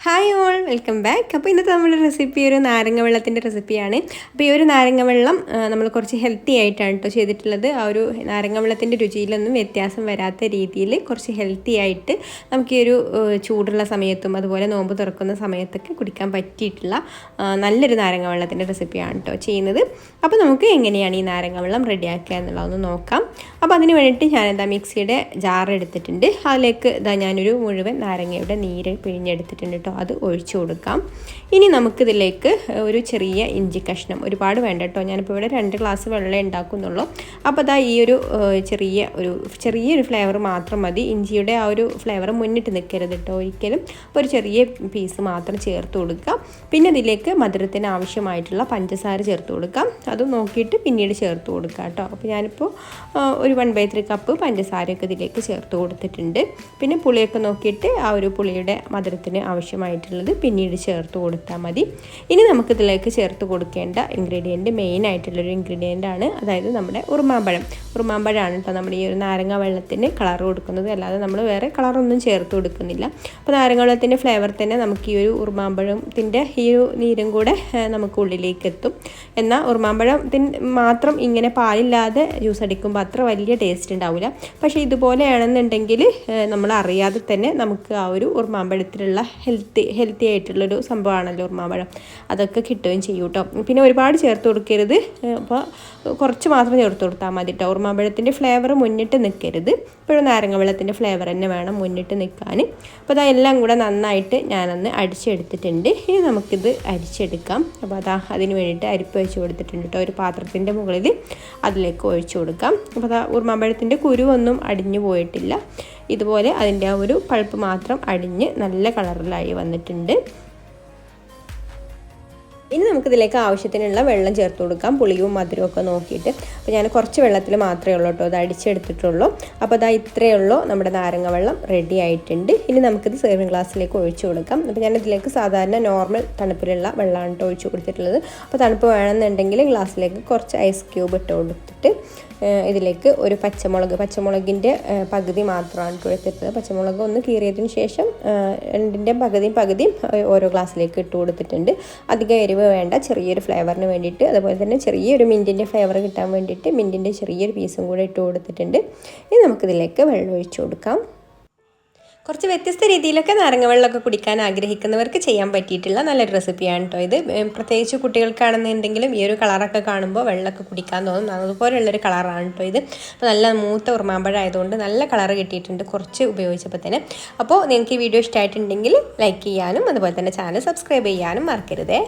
Hi all, welcome back. അപ്പോൾ ഇന്നത്തെ നമ്മുടെ റെസിപ്പി ഒരു നാരങ്ങ വെള്ളത്തിൻ്റെ റെസിപ്പിയാണ്. അപ്പോൾ ഈ ഒരു നാരങ്ങ വെള്ളം നമ്മൾ കുറച്ച് ഹെൽത്തി ആയിട്ടാണ് കേട്ടോ ചെയ്തിട്ടുള്ളത്. ആ ഒരു നാരങ്ങ വെള്ളത്തിൻ്റെ രുചിയിലൊന്നും വ്യത്യാസം വരാത്ത രീതിയിൽ കുറച്ച് ഹെൽത്തി ആയിട്ട് നമുക്ക് ഈ ഒരു ചൂടുള്ള സമയത്തും അതുപോലെ നോമ്പ് തുറക്കുന്ന സമയത്തൊക്കെ കുടിക്കാൻ പറ്റിയിട്ടുള്ള നല്ലൊരു നാരങ്ങ വെള്ളത്തിൻ്റെ റെസിപ്പിയാണ് കേട്ടോ ചെയ്യുന്നത്. അപ്പോൾ നമുക്ക് എങ്ങനെയാണ് ഈ നാരങ്ങ വെള്ളം റെഡിയാക്കുക എന്നുള്ളതൊന്ന് നോക്കാം. അപ്പോൾ അതിന് വേണ്ടിയിട്ട് ഞാനെന്താ മിക്സിയുടെ ജാർ എടുത്തിട്ടുണ്ട്. അതിലേക്ക് ഞാനൊരു മുഴുവൻ നാരങ്ങയുടെ നീര് പിഴിഞ്ഞെടുത്തിട്ടുണ്ട് കേട്ടോ. അത് ഒഴിച്ചു കൊടുക്കാം. ഇനി നമുക്കിതിലേക്ക് ഒരു ചെറിയ ഇഞ്ചി കഷ്ണം, ഒരുപാട് വേണ്ട കേട്ടോ, ഞാനിപ്പോൾ ഇവിടെ 2 ഗ്ലാസ് വെള്ളം ഉണ്ടാക്കുന്നുള്ളൂ. അപ്പോൾ ഈ ഒരു ചെറിയൊരു ഫ്ലേവർ മാത്രം മതി. ഇഞ്ചിയുടെ ആ ഒരു ഫ്ലേവർ മുന്നിട്ട് നിൽക്കരുത് കേട്ടോ ഒരിക്കലും. അപ്പോൾ ഒരു ചെറിയ പീസ് മാത്രം ചേർത്ത് കൊടുക്കാം. പിന്നെ ഇതിലേക്ക് മധുരത്തിന് ആവശ്യമായിട്ടുള്ള പഞ്ചസാര ചേർത്ത് കൊടുക്കാം. അതും നോക്കിയിട്ട് പിന്നീട് ചേർത്ത് കൊടുക്കാം കേട്ടോ. അപ്പോൾ ഞാനിപ്പോൾ ഒരു 1/3 കപ്പ് പഞ്ചസാരയൊക്കെ ഇതിലേക്ക് ചേർത്ത് കൊടുത്തിട്ടുണ്ട്. പിന്നെ പുളിയൊക്കെ നോക്കിയിട്ട് ആ ഒരു പുളിയുടെ മധുരത്തിന് ആവശ്യമായിട്ടുള്ളത് പിന്നീട് ചേർത്ത് കൊടുത്താൽ മതി. ഇനി നമുക്കിതിലേക്ക് ചേർത്ത് കൊടുക്കേണ്ട ഇൻഗ്രീഡിയൻറ്റ്, മെയിനായിട്ടുള്ളൊരു ഇൻഗ്രീഡിയൻ്റ് ആണ്, അതായത് നമ്മുടെ ഉറുമാമ്പഴമാണ് കേട്ടോ നമ്മുടെ ഈ ഒരു നാരങ്ങ വെള്ളത്തിന് കളർ കൊടുക്കുന്നത്. അല്ലാതെ നമ്മൾ വേറെ കളറൊന്നും ചേർത്ത് കൊടുക്കുന്നില്ല. അപ്പോൾ നാരങ്ങ വെള്ളത്തിൻ്റെ ഫ്ലേവർ തന്നെ നമുക്ക് ഈ ഒരു ഉറുമാമ്പഴത്തിൻ്റെ ഈ ഒരു നീരും കൂടെ നമുക്ക് ഉള്ളിലേക്ക് എത്തും. എന്നാൽ ഉറുമാമ്പഴത്തിന് മാത്രം ഇങ്ങനെ പാലില്ലാതെ ജ്യൂസ് അടിക്കുമ്പോൾ അത്ര വലിയ ടേസ്റ്റ് ഉണ്ടാവില്ല. പക്ഷേ ഇതുപോലെയാണെന്നുണ്ടെങ്കിൽ നമ്മൾ അറിയാതെ തന്നെ നമുക്ക് ആ ഒരു ഉറുമാമ്പഴത്തിലുള്ള ഹെൽത്തി ആയിട്ടുള്ളൊരു സംഭവമാണല്ലോ ഉറുമാമ്പഴം, അതൊക്കെ കിട്ടുകയും ചെയ്യും കേട്ടോ. പിന്നെ ഒരുപാട് ചേർത്ത് കൊടുക്കരുത്, അപ്പോൾ കുറച്ച് മാത്രം ചേർത്ത് കൊടുത്താൽ മതി കേട്ടോ. ഉറുമാമ്പഴത്തിൻ്റെ ഫ്ലേവർ മുന്നിട്ട് നിൽക്കരുത്, ഇപ്പോഴും നാരങ്ങ വെള്ളത്തിൻ്റെ ഫ്ലേവർ തന്നെ വേണം മുന്നിട്ട് നിൽക്കാൻ. അപ്പോൾ എല്ലാം കൂടെ നന്നായിട്ട് ഞാനൊന്ന് അടിച്ചെടുത്തിട്ടുണ്ട്. ഇനി നമുക്കിത് അരിച്ചെടുക്കാം. അപ്പോൾ അതിന് വേണ്ടിയിട്ട് അരിപ്പ് വെച്ച് കൊടുത്തിട്ടുണ്ട് കേട്ടോ. ഒരു പാത്രത്തിൻ്റെ മുകളിൽ അതിലേക്ക് ഒഴിച്ചു കൊടുക്കാം. അപ്പോൾ ഉറുമാമ്പഴത്തിൻ്റെ കുരുവൊന്നും അടിഞ്ഞു പോയിട്ടില്ല. ഇതുപോലെ അതിൻ്റെ ആ ഒരു പൾപ്പ് മാത്രം അടിഞ്ഞ് നല്ല കളറിലായി വന്നിട്ടുണ്ട്. ഇനി നമുക്കിതിലേക്ക് ആവശ്യത്തിനുള്ള വെള്ളം ചേർത്ത് കൊടുക്കാം, പുളിയും മധുരവും ഒക്കെ നോക്കിയിട്ട്. അപ്പോൾ ഞാൻ കുറച്ച് വെള്ളത്തിൽ മാത്രമേ ഉള്ളൂ കേട്ടോ അത് അടിച്ചെടുത്തിട്ടുള്ളൂ. അപ്പോൾ ഇത്രയേ ഉള്ളൂ, നമ്മുടെ നാരങ്ങ വെള്ളം റെഡി ആയിട്ടുണ്ട്. ഇനി നമുക്കിത് സെർവിങ് ഗ്ലാസ്സിലേക്ക് ഒഴിച്ചു കൊടുക്കാം. അപ്പോൾ ഞാനിതിലേക്ക് സാധാരണ നോർമൽ തണുപ്പിലുള്ള വെള്ളമാണ് കേട്ടോ ഒഴിച്ചു കൊടുത്തിട്ടുള്ളത്. അപ്പോൾ തണുപ്പ് വേണമെന്നുണ്ടെങ്കിൽ ഗ്ലാസ്സിലേക്ക് കുറച്ച് ഐസ് ക്യൂബ് ഇട്ട് കൊടുത്തിട്ട് ഇതിലേക്ക് ഒരു പച്ചമുളകിൻ്റെ പകുതി മാത്രമാണ് കേട്ടോ എടുത്തിട്ടത്. പച്ചമുളക് ഒന്ന് കീറിയതിന് ശേഷം 2ൻ്റെ പകുതിയും ഓരോ ഗ്ലാസ്സിലേക്ക് ഇട്ട് കൊടുത്തിട്ടുണ്ട്. അധികം എരിവ് വേണ്ട, ചെറിയൊരു ഫ്ലേവറിന് വേണ്ടിയിട്ട്. അതുപോലെ തന്നെ ചെറിയൊരു മിൻറ്റിൻ്റെ ഫ്ലേവർ കിട്ടാൻ വേണ്ടിയിട്ട് മിൻറ്റിൻ്റെ ചെറിയൊരു പീസും കൂടെ ഇട്ട് കൊടുത്തിട്ടുണ്ട്. ഇനി നമുക്കിതിലേക്ക് വെള്ളം ഒഴിച്ചു കൊടുക്കാം. കുറച്ച് വ്യത്യസ്ത രീതിയിലൊക്കെ നാരങ്ങ വെള്ളമൊക്കെ കുടിക്കാൻ ആഗ്രഹിക്കുന്നവർക്ക് ചെയ്യാൻ പറ്റിയിട്ടുള്ള നല്ലൊരു റെസിപ്പിയാണ് കേട്ടോ ഇത്. പ്രത്യേകിച്ച് കുട്ടികൾക്കാണെന്നുണ്ടെങ്കിലും ഈ ഒരു കളറൊക്കെ കാണുമ്പോൾ വെള്ളമൊക്കെ കുടിക്കാൻ തോന്നും. അതുപോലെയുള്ളൊരു കളറാണ് കേട്ടോ ഇത്. അപ്പോൾ നല്ല മൂത്ത ഉറുമാമ്പഴം ആയതുകൊണ്ട് നല്ല കളർ കിട്ടിയിട്ടുണ്ട് കുറച്ച് ഉപയോഗിച്ചപ്പോൾ തന്നെ. അപ്പോൾ നിങ്ങൾക്ക് ഈ വീഡിയോ ഇഷ്ടമായിട്ടുണ്ടെങ്കിൽ ലൈക്ക് ചെയ്യാനും അതുപോലെ തന്നെ ചാനൽ സബ്സ്ക്രൈബ് ചെയ്യാനും മറക്കരുതേ.